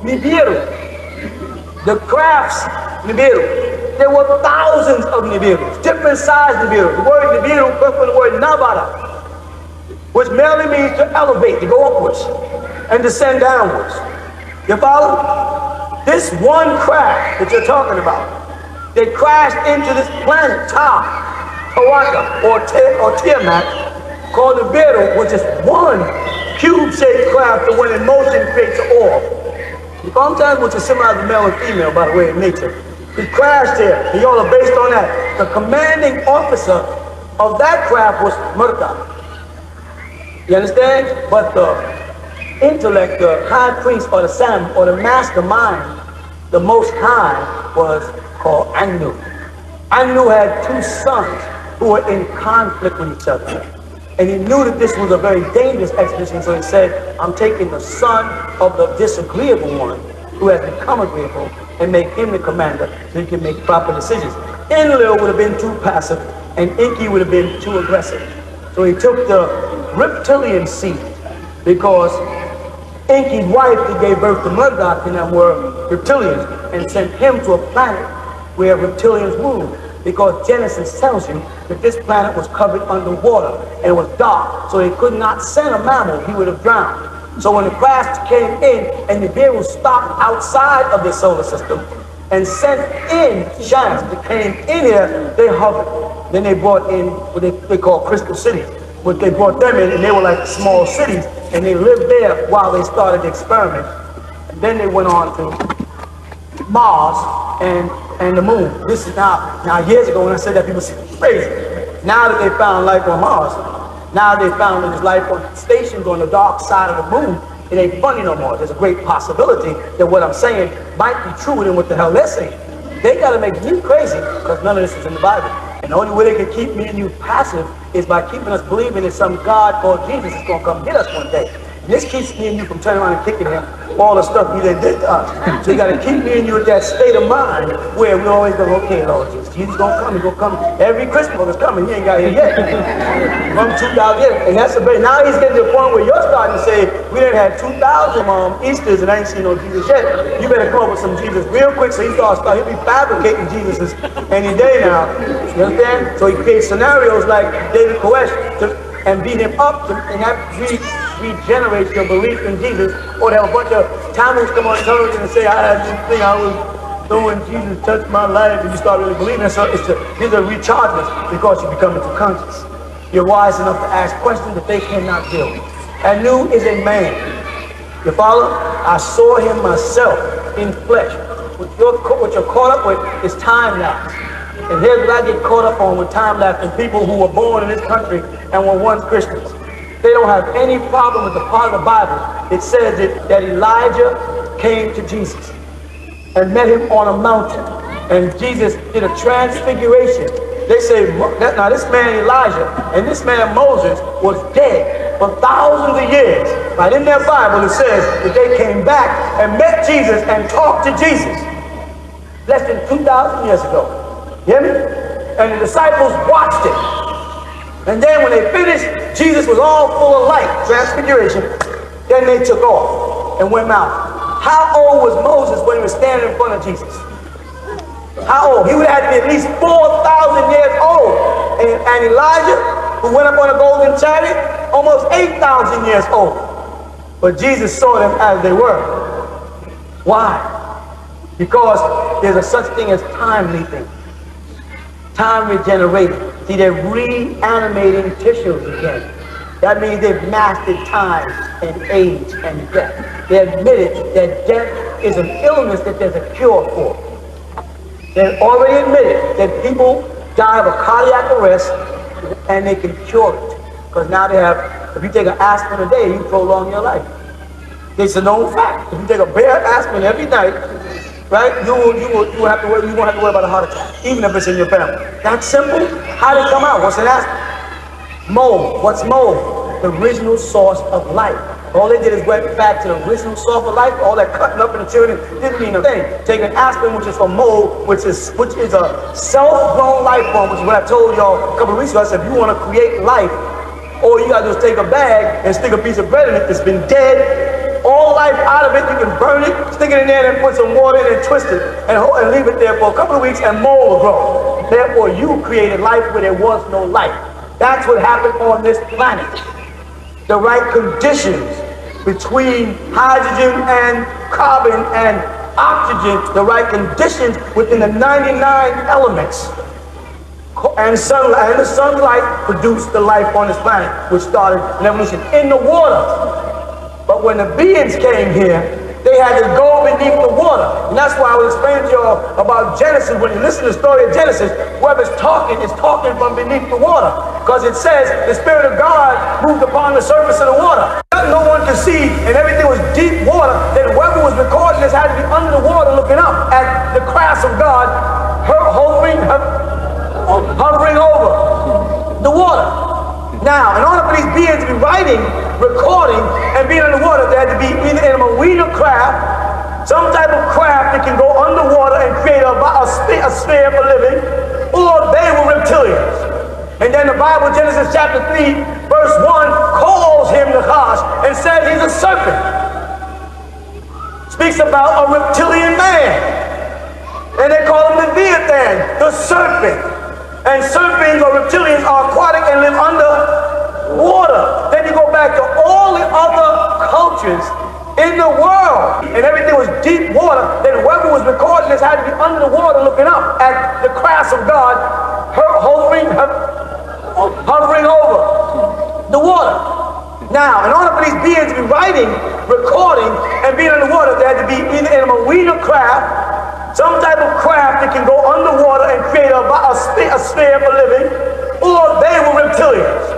Nibiru. The crafts Nibiru. There were thousands of Nibirus, different sized Nibirus. The word Nibiru comes from the word Nabara, which merely means to elevate, to go upwards, and descend downwards. You follow? This one craft that you're talking about, they crashed into this planet, Tawaka, or Tiamat, called Nibiru, which is one cube-shaped craft that when in motion creates an orb. Sometimes which is similar to male and female, by the way, in nature. It crashed here, and y'all are based on that. The commanding officer of that craft was Murta. You understand? But the intellect, the high priest, or the Sam, or the mastermind, the Most High, was called Anu. Anu had two sons who were in conflict with each other. And he knew that this was a very dangerous expedition, so he said, I'm taking the son of the disagreeable one, who has become agreeable, and make him the commander so he can make proper decisions. Enlil would have been too passive, and Enki would have been too aggressive. So he took the reptilian seed, because Enki's wife that gave birth to Murdoch and them were reptilians, and sent him to a planet where reptilians ruled. Because Genesis tells you that this planet was covered underwater and it was dark, so he could not send a mammal, he would have drowned. So when the craft came in and the Nibiru stopped outside of the solar system and sent in giants that came in here, they hovered. Then they brought in what they call crystal cities. But they brought them in and they were like small cities, and they lived there while they started the experiment. And then they went on to Mars and the moon. This is now years ago when I said that, people said crazy. Now that they found life on Mars, now they found that there's life on stations on the dark side of the moon, it ain't funny no more. There's a great possibility that what I'm saying might be truer than what the hell they're saying. They gotta make me crazy because none of this is in the Bible. And the only way they can keep me and you passive is by keeping us believing that some God called Jesus is gonna come get us one day. This keeps me and you from turning around and kicking him all the stuff he did to us. So you got to keep me and you in that state of mind where we always go, okay, Lord Jesus, Jesus gonna come, he's gonna come. Every Christmas is coming, he ain't got here yet. From 2,000 years, and that's a bit. Now he's getting to the point where you're starting to say, we done had 2,000 Easters and I ain't seen no Jesus yet. You better come up with some Jesus real quick. So he'll be fabricating Jesuses any day now. You understand? So he creates scenarios like David Koresh and beat him up and that regenerates your belief in Jesus, or they have a bunch of Tammuz come on television and say, I had this thing I was doing, Jesus touched my life, and you start really believing it. So these are rechargements because you become too conscious. You're wise enough to ask questions that they cannot deal with. Anu is a man. You follow? I saw him myself in flesh. What you're caught up with is time lapse. And here's what I get caught up on with time lapse and people who were born in this country and were once Christians. They don't have any problem with the part of the Bible. It says that Elijah came to Jesus and met him on a mountain. And Jesus did a transfiguration. They say, now this man Elijah and this man Moses was dead for thousands of years. But in their Bible it says that they came back and met Jesus and talked to Jesus less than 2,000 years ago. You hear me? And the disciples watched it. And then when they finished, Jesus was all full of light, transfiguration. Then they took off and went out. How old was Moses when he was standing in front of Jesus? How old? He would have to be at least 4,000 years old. And Elijah, who went up on a golden chariot, almost 8,000 years old. But Jesus saw them as they were. Why? Because there's a such thing as time leaping. Time regenerating. See, they're reanimating tissues again. That means they've mastered time and age and death. They admitted that death is an illness that there's a cure for. They already admitted that people die of a cardiac arrest and they can cure it. Because now they have, if you take an aspirin a day, you prolong your life. It's a known fact. If you take a bare aspirin every night, right, you won't have to worry about a heart attack, even if it's in your family. That's simple. How did it come out? What's an aspirin? Mold. What's mold? The original source of life. All they did is went back to the original source of life. All that cutting up in the children didn't mean a thing. Take an aspirin, which is for mold, which is a self-grown life form, which is what I told y'all a couple of weeks ago. I said, if you want to create life, all you gotta do is take a bag and stick a piece of bread in it that's been dead all life out of it. You can burn it, stick it in there, and put some water in it, and twist it, and leave it there for a couple of weeks, and more will grow. Therefore, you created life where there was no life. That's what happened on this planet. The right conditions between hydrogen and carbon and oxygen, the right conditions within the 99 elements. And sunlight, and the sunlight produced the life on this planet, which started an evolution in the water. But when the beings came here, they had to go beneath the water. And that's why I was explaining to you all about Genesis. When you listen to the story of Genesis, whoever's talking is talking from beneath the water. Because it says the Spirit of God moved upon the surface of the water. No one could see, and everything was deep water. Then whoever was recording this had to be under the water looking up at the crafts of God, hovering over the water. Now, in order for these beings to be writing, recording, and being underwater, they had to be either in a marine craft, some type of craft that can go underwater and create a sphere for living, or they were reptilians. And then the Bible, Genesis chapter 3, verse 1, calls him Nachash and says he's a serpent. Speaks about a reptilian man. And they call him Leviathan, the serpent. And serpents or reptilians are aquatic and live under water. Then you go back to all the other cultures in the world, and everything was deep water. Then whoever was recording this had to be under the water looking up at the crafts of God, hovering over the water. Now, in order for these beings to be writing, recording, and being underwater, they had to be either in a marine craft, some type of craft that can go underwater and create a sphere for living, or they were reptilians.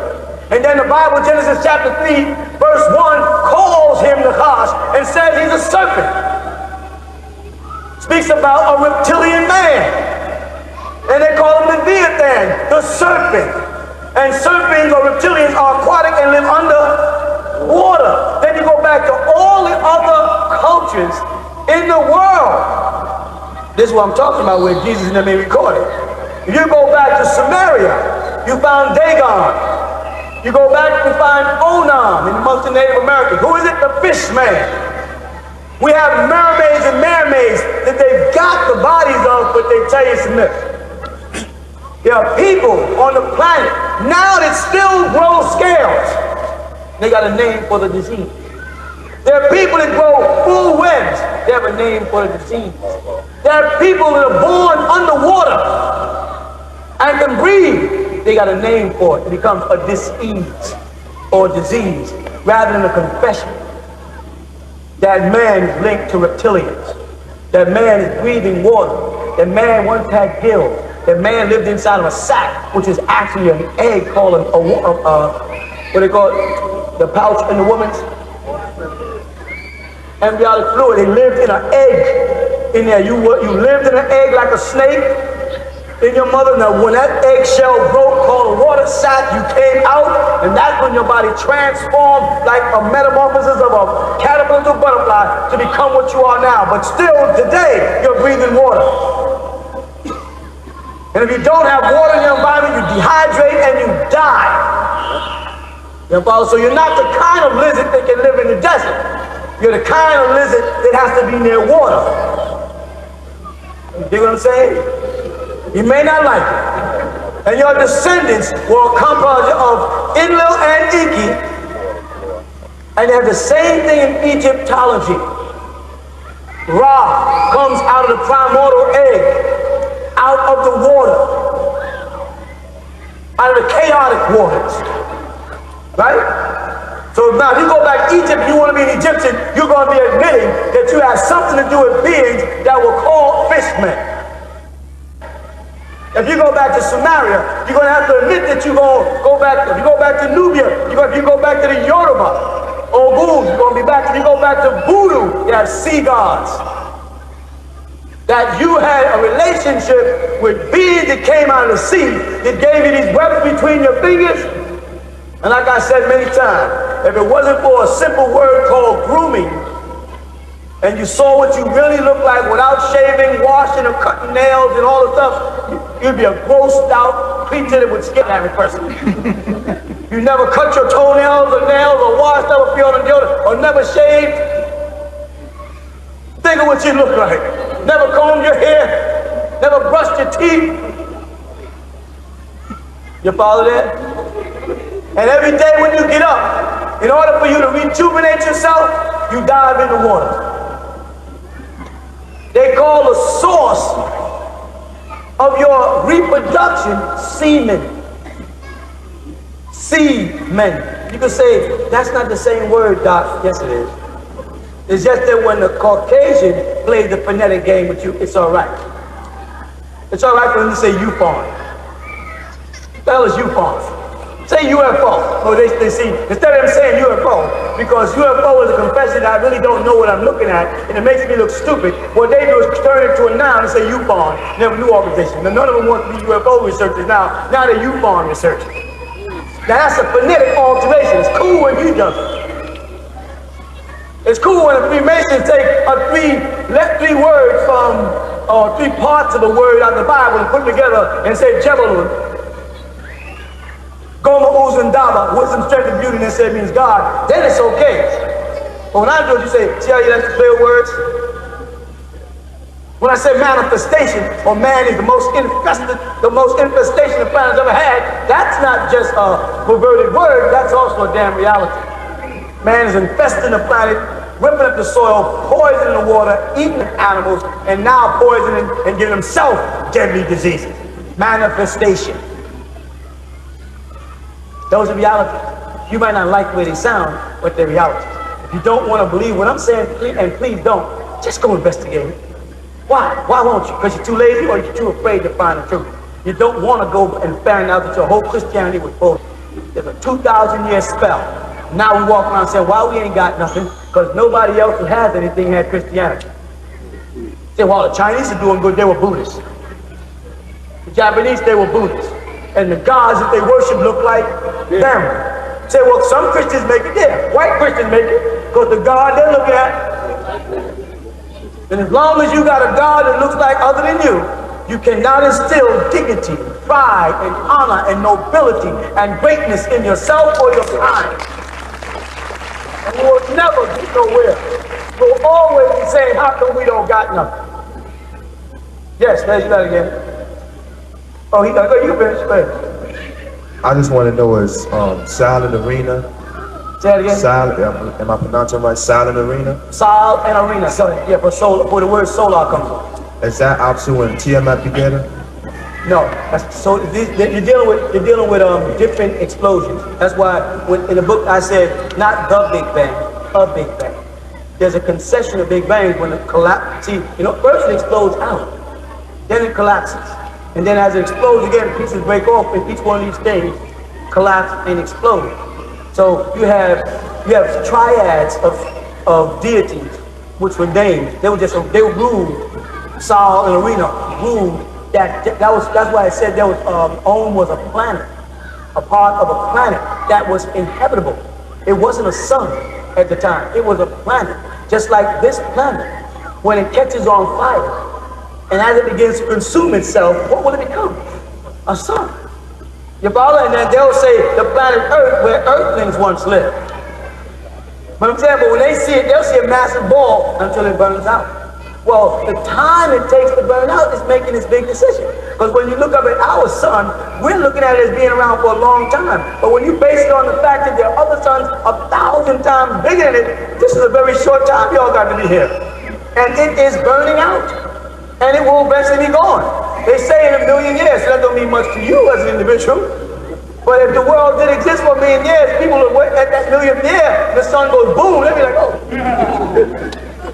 And then the Bible, Genesis chapter 3, verse 1, calls him Nachash and says he's a serpent. Speaks about a reptilian man. And they call him Leviathan, the serpent. And serpents or reptilians are aquatic and live under water. Then you go back to all the other cultures in the world. This is what I'm talking about, where Jesus and them may record it. If you go back to Samaria, you found Dagon. You go back and find Onan amongst the Native Americans. Who is it? The fish man. We have mermaids and mermaids that they've got the bodies of, but they tell you it's a myth. There are people on the planet now that still grow scales. They got a name for the disease. There are people that grow full webs. They have a name for the disease. There are people that are born underwater and can breathe. They got a name for it. It becomes a disease or disease rather than a confession. That man is linked to reptilians. That man is breathing water. That man once had gills. That man lived inside of a sac, which is actually an egg called what they call it? The pouch in the woman's embryonic fluid. They lived in an egg in there. You lived in an egg like a snake in your mother. Now when that eggshell broke, called a water sac, you came out, and that's when your body transformed like a metamorphosis of a caterpillar to a butterfly to become what you are now. But still today you're breathing water. And if you don't have water in your environment, you dehydrate and you die. You know, so you're not the kind of lizard that can live in the desert. You're the kind of lizard that has to be near water. You dig what I'm saying? You may not like it. And your descendants were a composite of ENLIL and ENK, and they have the same thing in Egyptology. Ra comes out of the primordial egg, out of the water, out of the chaotic waters. Right? So now if you go back to Egypt, you want to be an Egyptian, you're going to be admitting that you have something to do with beings that were called fishmen. If you go back to Samaria, you're going to have to admit that you're going to go back. If you go back to Nubia, if you go back to the Yoruba, Ogun, you're going to be back. If you go back to Voodoo, you have sea gods. That you had a relationship with beings that came out of the sea that gave you these webs between your fingers. And like I said many times, if it wasn't for a simple word called grooming, and you saw what you really look like without shaving, washing, or cutting nails and all the stuff, you'd be a grossed out creature that would scare every person. You never cut your toenails or nails or washed up or peeled on deodorant or never shaved, Think of what you look like. Never combed your hair, never brushed your teeth. You follow that? And every day when you get up, in order for you to rejuvenate yourself, you dive in the water. They call the source of your reproduction semen. Semen. You can say, that's not the same word, Doc. Yes, it is. It's just that when the Caucasian plays the phonetic game with you, it's all right. It's all right for them to say UFO. What the hell is UFO? Say UFO. Oh, they see, instead of them saying UFO, because UFO is a confession that I really don't know what I'm looking at, and it makes me look stupid. What they do is turn it to a noun and say UFO. Never new organization. Now, none of them want to be UFO researchers now. Now they're UFO researchers. Now that's a phonetic alteration. It's cool when you do it. It's cool when the Freemasons take three words from, or 3 parts of a word out of the Bible and put them together and say Jebelun, Goma, Uz, and Daba, wisdom, strength, and beauty, and then say it means God. Then it's okay. But when I do it, you say, see how you like to play with words? When I say manifestation, or man is the most infestation the planet's ever had, that's not just a perverted word, that's also a damn reality. Man is infesting the planet, ripping up the soil, poisoning the water, eating animals, and now poisoning and giving himself deadly diseases. Manifestation. Those are realities. You might not like the way they sound, but they're realities. If you don't want to believe what I'm saying, and please don't, just go investigate it. Why? Why won't you? Because you're too lazy or you're too afraid to find the truth. You don't want to go and find out that your whole Christianity was bullshit. There's a 2,000-year spell. Now we walk around saying, why we ain't got nothing? Because nobody else who has anything had Christianity. Say, well, the Chinese are doing good, they were Buddhists. The Japanese, they were Buddhists. And the gods that they worship look like them. Say, well, some Christians make it there. White Christians make it, because the God they're looking at. And as long as you got a God that looks like other than you cannot instill dignity, pride, and honor, and nobility, and greatness in yourself or your kind. And you will never get nowhere. You'll always be saying, how come we don't got nothing? Yes, let's do that again. Oh, you finish. I just want to know, is Silent Arena? Say that again. Silent, am I pronouncing right? Silent Arena? Sol and Arena. So, yeah, for the word solar comes from. Is that opposite when Tiamat together? No, so you're dealing with different explosions. That's why in the book I said not the Big Bang, a Big Bang. There's a concession of Big Bangs when it collapses. See, first it explodes out, then it collapses, and then as it explodes again, pieces break off, and each one of these things collapse and explode. So you have triads of deities which were named. They were ruled. Sol and Arena ruled. That's why I said there was Om was a planet, a part of a planet that was inhabitable. It wasn't a sun at the time. It was a planet, just like this planet. When it catches on fire, and as it begins to consume itself, what will it become? A sun. You follow? And then they'll say the planet Earth, where Earthlings once lived. But I'm saying, but when they see it, they'll see a massive ball until it burns out. Well, the time it takes to burn out is making this big decision. Because when you look up at our sun, we're looking at it as being around for a long time. But when you base it on the fact that there are other suns 1,000 times bigger than it, this is a very short time y'all got to be here. And it is burning out. And it will eventually be gone. They say in 1,000,000 years, so that don't mean much to you as an individual. But if the world did exist for 1,000,000 years, people would wait at that 1,000,000th year, the sun goes boom, they'd be like, oh.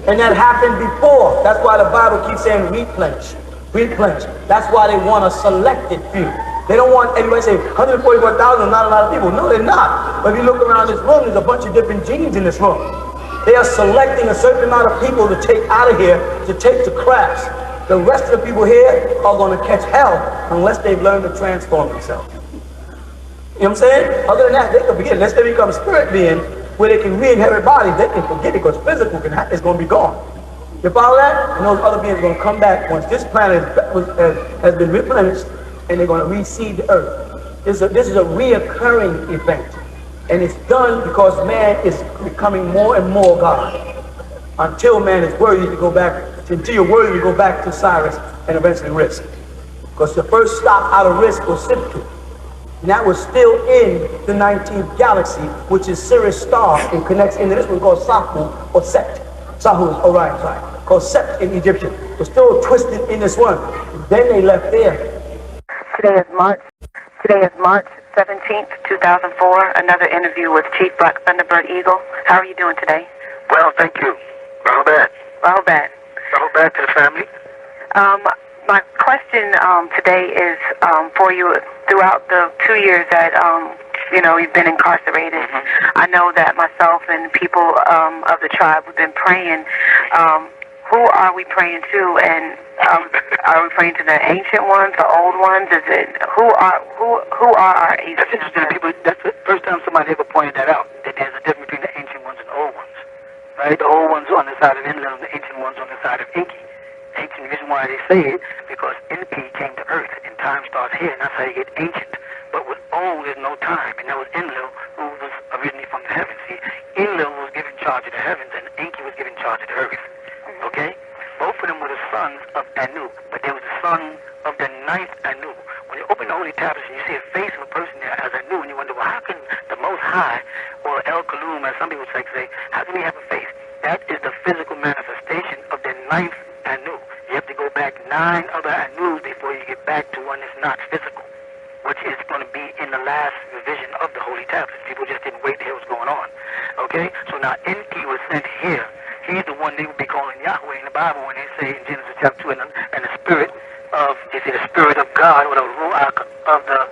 And that happened before. That's why the Bible keeps saying replenish, replenish. That's why they want a selected few. They don't want anybody to say 144,000 is not a lot of people. No, they're not. But if you look around this room, there's a bunch of different genes in this room. They are selecting a certain amount of people to take out of here, to take to crafts. The rest of the people here are going to catch hell unless they've learned to transform themselves. You know what I'm saying? Other than that, they can forget it. Unless they become spirit beings where they can re-inherit bodies, they can forget it because physical is going to be gone. You follow that? And those other beings are going to come back once this planet has been replenished, and they're going to reseed the earth. This is a reoccurring event. And it's done because man is becoming more and more God. until man is worthy to go back, until you're worthy to go back to Cyrus and eventually Risk. Because the first stop out of Risk was Siptu. And that was still in the 19th galaxy, which is Sirius star, and connects into this one called Sahu or Set. Sahu is Orion, sorry. Called Set in Egyptian. It was still twisted in this one. Then they left there. Today is March 17th, 2004. Another interview with Chief Black Thunderbird Eagle. How are you doing today? Well, thank you. Rahubat. Rahubat. Rahubat to the family. My question today is for you. Throughout the 2 years that you've been incarcerated, I know that myself and people of the tribe have been praying. Who are we praying to? And are we praying to the ancient ones, the old ones? Is it who are our ancient? That's interesting. People. That's the first time somebody ever pointed that out. That there's a difference between the ancient ones and the old ones. Right? The old ones on the side of ENLIL, and the ancient ones on the side of ENK. Ancient, the reason why they say it, because ENK came to Earth, and time starts here, and that's how you get ancient. But with old, there's no time, and that was ENLIL, who was originally from the heavens. See, ENLIL was given charge of the heavens, and ENK was given charge of the earth. Okay? Both of them were the sons of Anu, but they was the son of the ninth Anu. When you open the Holy Tablets and you see a face of a person there as Anu, and you wonder, well, how can the Most High, or El Kalum, as some people say, how can he have a face? That is the physical manifestation of the ninth Anu. You have to go back 9 other Anus before you get back to one that's not physical, which is going to be in the last revision of the Holy Tablets. People just didn't wait to hear what's going on. Okay? So now Enki was sent here. He's the one they would be calling Yahweh in the Bible when they say in Genesis chapter 2, and the spirit of, they say the spirit of God, or the ruach of the,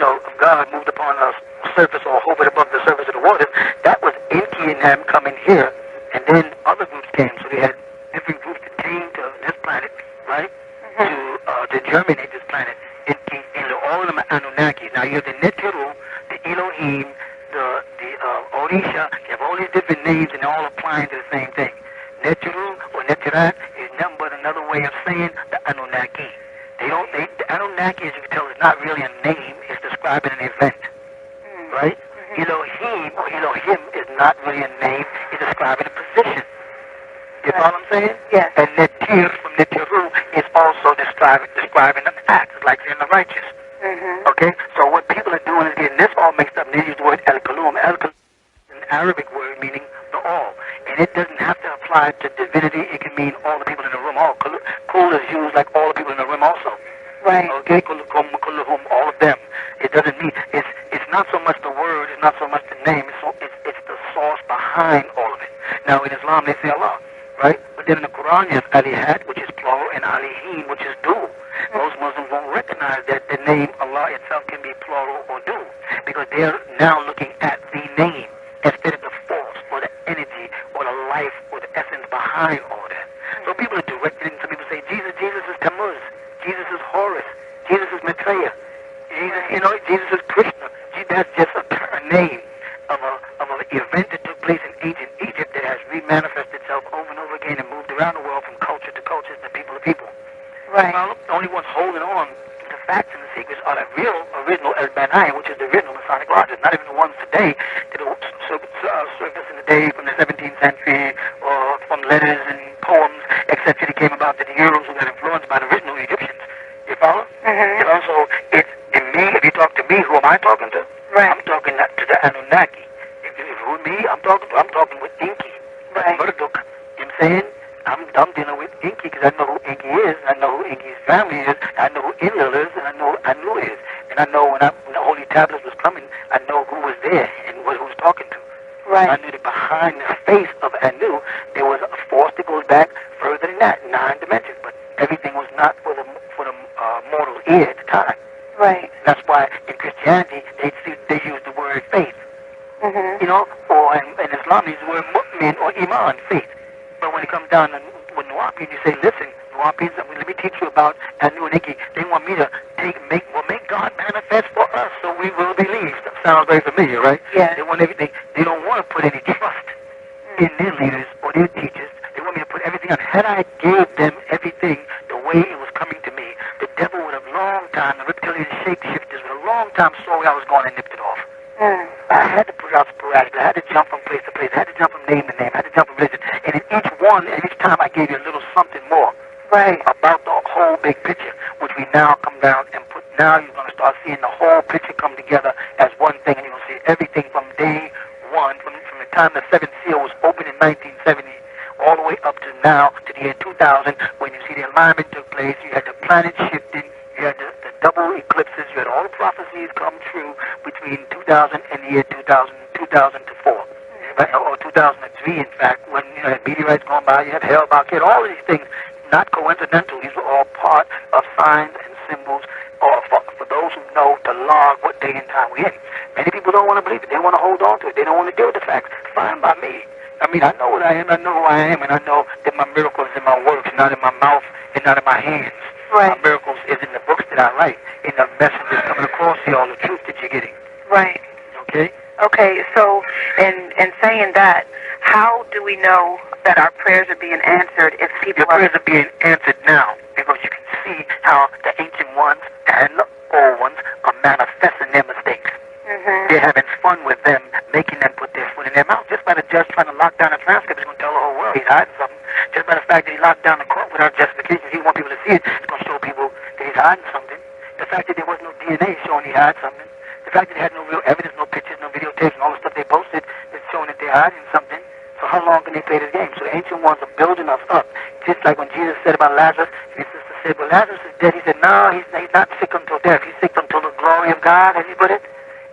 of God moved upon the surface or hovered above the surface of the waters. That was Enki and them coming here, and then other groups came. So they had different groups that came to this planet, right, to germinate this planet. Enki, all of them are Anunnaki. Now you have the Netiru, the Elohim, the Orisha. You have all these different names, and they're all applying to the same thing. Netiru or Netirat is nothing but another way of saying the Anunnaki. The Anunnaki, as you can tell, is not really a name. It's describing an event, right? Elohim or Elohim is not really a name. It's describing a position. You know what I'm saying? Yes. And Netir from Netiru is also describing an act, like in the righteous. Okay? So what people are doing is getting this all mixed up, and they use the word El Kalum. El Kalum is an Arabic word meaning the all. And it doesn't have to apply to divinity. It can mean all the people in the room. All Kul is used like all the people in the room also. Right. Okay? Kulluhum, all of them. It doesn't mean, it's not so much the word, it's not so much the name, it's the source behind all of it. Now in Islam they say Allah, right? But then in the Quran you have Alihat, which is plural, and Alihim, which is dual. Most Muslims won't recognize that the name Allah itself can be plural or dual, because they're now looking at the name instead of the force or the energy or the life or the essence behind all that. So people are directed, and some people say Jesus is Tammuz, Jesus is Horus, Jesus is Maitreya, Jesus is Krishna. That's just a name of an event that took place in ancient Egypt that has remanifested itself over and over again and moved around the world from culture to culture to people to people. Right. Well, the only ones holding on to the facts and the secrets are the real original Esbanai, which is the original Masonic lodges, not even the ones today that are surfaced in the day from the 17th century or from letters and poems, etc. that came about to the Euros who got influenced by the original Egyptians. You follow? So it's in me. If you talk to me, who am I talking to? Right. I'm talking to the Anunnaki. If with me, I'm talking with Enki. Right. Marduk. You know what I'm saying? I'm dealing with Enki because I know who Enki is, and I know who Enki's family is, I know who ENLIL is, and I know who Anu is. And I know when the Holy Tablets was coming, I know who was there and who was talking to. Right. I knew that behind the face of Anu, there was a force that goes back further than that, 9 dimensions. But everything was not for the mortal ear at the time. Right. That's why in Christianity they use the word faith. Or in Islam they use the word mu'min or iman, faith. But when it comes down to Nuwapians, you say, listen, Nuwapians, let me teach you about Anu and Enki. They want me to make God manifest for us so we will believe. That sounds very familiar, right? Yeah. They want everything. They don't want to put any trust in their leaders or their teachers. They want me to put everything on. Had I gave them everything the way it was coming to me, the devil would have long time, the reptilian shapeshifters would have long time saw where I was going and nipped it off. I had to put out sporadically. I had to jump from place to place. I had to jump from name to name. I had to jump from religion. And in each one, and each time I gave you a little something more. Right. About the whole big picture, which we now come down and put. Now you're going to start seeing the whole picture come together as one thing, and you're going to see everything from day one, from the time the seventh seal was opened in 1970, all the way up to now, to the year 2000, when you see the alignment took place. You had the planet shifting, you had the double eclipses, you had all the prophecies come true between 2000 and the year 2000 to 4. Or 2003, in fact, when you had meteorites going by, you had Hellbach, you had all of these things, not coincidental. These were all part of signs and symbols, or for those who know to log what day and time we're in. Many people don't want to believe it. They want to hold on to it. They don't want to deal with the facts. Fine by me. I mean, I know what I am. I know who I am, and I know that my miracles in my works, not in my mouth and not in my hands. Right. My miracles is in the books that I write, in the messages coming across to you, all the truth that you're getting. Right. Okay? Okay, so in saying that, how do we know that our prayers are being answered if people Your prayers are being answered now, because you can see how the ancient ones and the old ones are manifesting their mistakes. They're having fun with them, making them put their foot in their mouth. Just by the judge trying to lock down a transcript, he's going to tell the whole world he's hiding something. Just by the fact that he locked down the court without justification, he wants people to see it. It's going to show people that he's hiding something. The fact that there was no DNA showing he had something. The fact that they had no real evidence, no pictures, no videotapes, and all the stuff they posted is showing that they're hiding something. So how long can they play this game? So the ancient ones are building us up. Just like when Jesus said about Lazarus, his sister said, well, Lazarus is dead. He said, no, he's not sick until death. He's sick until the glory of God, as he put it,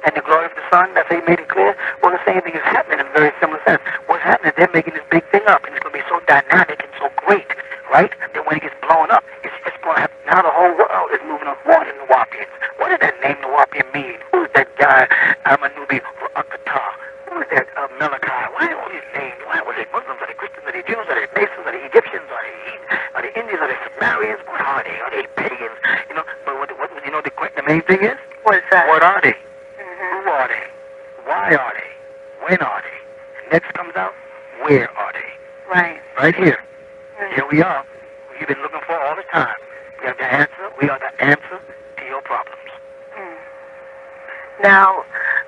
and the glory of the Son. That's how he made it clear. Well, the same thing is happening in a very similar sense. What's happening is they're making this big thing up, and it's going to be so dynamic and so great, right, that when it gets blown up, it's going to have, now the whole world is moving on. What is Nuwapians? What does that name Nuwapian mean? Who's that guy, Amanubi Akatar? Who is that Malachi? Why all these names? Why was it Muslims? Are they Christians? Are they Jews? Are they Masons? Are they Egyptians? Are they Indians? Are they Sumerians? What are they? Are they pagans? You know, but what you know the main thing is? What is that? What are they? Who are they? Why are they? When are they? Next comes out, where are they? Right. Right here. Here we are. We've been looking for all the time. We have the answer. We are the answer to your problems. Now,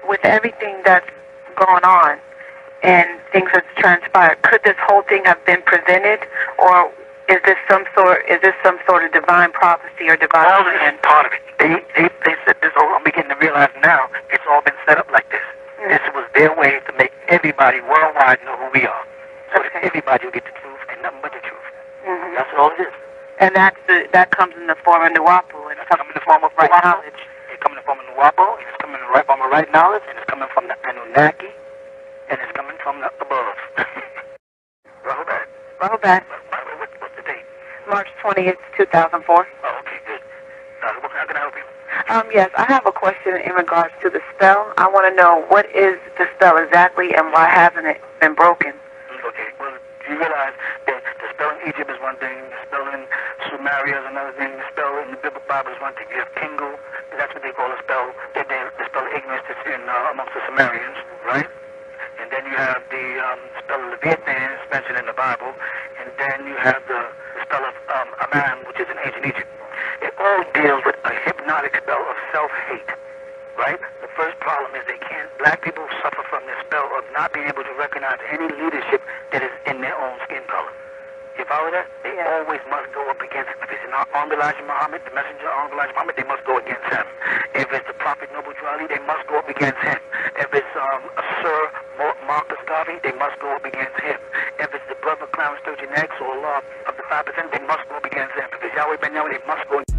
with everything that's gone on and things that's transpired, could this whole thing have been prevented, or is this some sort of divine prophecy or divine? All this is part of it. They said this whole. I'm beginning to realize now it's all been set up like this. This was their way to make everybody worldwide know who we are, so that everybody will get the truth and nothing but the truth. That's all it is. And that comes in the form of Nuwapu, and it comes in the form of right knowledge. It's coming in the form of Nuwapu, and it's coming in the form of right knowledge, and it's coming from the Anunnaki, and it's coming from the above. Rahobat. Rahobat. What's the date? March 20th, 2004. Oh, okay, good. How can I help you? Yes, I have a question in regards to the spell. I want to know, what is the spell exactly, and why hasn't it been broken? Okay, well, you realize that the spell in Egypt is one thing, the spell in Sumeria is another thing, the spell in the Bible is one thing. You have Kingu, that's what they call a spell, the spell of ignorance that's in amongst the Sumerians, right? And then you have the spell of Leviathan, it's mentioned in the Bible, and then you have the spell of Aman, which is in ancient Egypt. It all deals with a hypnotic spell of self-hate, right? The first problem is black people suffer from this spell of not being able to recognize any leadership that is in their own skin color. You follow that? They always must go up against, if it's Honorable Elijah Muhammad, the messenger Honorable Elijah Muhammad, they must go against him. If it's the Prophet Noble Drew Ali, they must go up against him. If it's Sir Marcus Garvey, they must go up against him. If it's the brother Clarence Sturgeon X or Allah of the 5%, they must go up against him. If it's Yahweh Ben Yahweh, they must go against him.